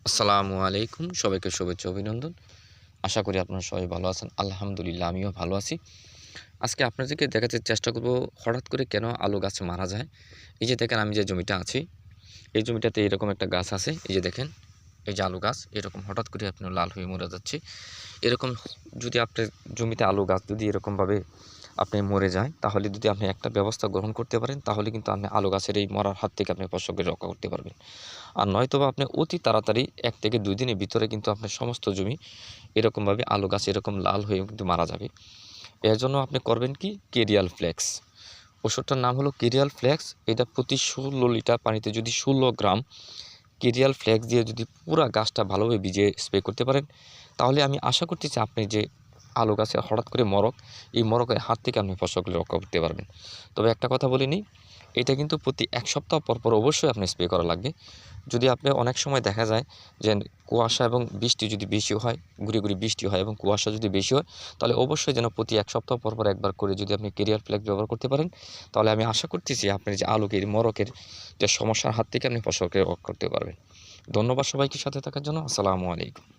আসসালামু আলাইকুম। সবাইকে শুভেচ্ছা অভিনন্দন। আশা করি আপনারা সবাই ভালো আছেন। আলহামদুলিল্লাহ আমিও ভালো আছি। আজকে আপনাদেরকে দেখাতে চেষ্টা করব হঠাৎ করে কেন আলু গাছ মারা যায়। এই যে দেখেন আমি যে জমিটা আছি, এই জমিটাতে এরকম একটা গাছ আছে। এই যে দেখেন, এই যে আলু গাছ এরকম হঠাৎ করে আপনার লাল হয়ে মরে যাচ্ছে। এরকম যদি আপনার জমিতে আলু গাছ যদি এরকমভাবে আপনি মরে যায়, তাহলে যদি আপনি একটা ব্যবস্থা গ্রহণ করতে পারেন, তাহলে কিন্তু আপনি আলু গাছের এই মরার হাত থেকে আপনি ফসলকে রক্ষা করতে পারবেন। আর নয়তোবা আপনি অতি তাড়াতাড়ি ১ থেকে ২ দিনের ভিতরে কিন্তু আপনার সমস্ত জমি এরকমভাবে আলু গাছ এরকম লাল হয়ে কিন্তু মারা যাবে। এর জন্য আপনি করবেন কি, কেরিয়াল ফ্লেক্স ওষুধটার নাম হলো কেরিয়াল ফ্লেক্স। এটা প্রতি ১৬ লিটার পানিতে যদি ১৬ গ্রাম কেরিয়াল ফ্লেক্স দিয়ে যদি পুরা গাছটা ভালোভাবে ভিজিয়ে স্প্রে করতে পারেন, তাহলে আমি আশা করতেছি আপনি যে আলু গাছে হঠাৎ করে এই মরকের হাত থেকে আপনি ফসলগুলো রক্ষা করতে পারবেন। তবে একটা কথা বলে নিই, এটা কিন্তু প্রতি ১ সপ্তাহ পর অবশ্যই আপনি স্প্রে করা লাগবে। যদি আপনি অনেক সময় দেখা যায় যে কুয়াশা এবং বৃষ্টি যদি বেশি হয়, ঘুরি বৃষ্টি হয় এবং কুয়াশা যদি বেশি হয়, তাহলে অবশ্যই যেন প্রতি ১ সপ্তাহ পর একবার করে যদি আপনি কেরিয়াল ফ্লেক্স ব্যবহার করতে পারেন, তাহলে আমি আশা করতেছি আপনার যে আলুকে মরকের যে সমস্যার হাত থেকে আপনি ফসলকে রক্ষা করতে পারবেন। ধন্যবাদ সবাইকে সাথে থাকার জন্য। আসসালামু আলাইকুম।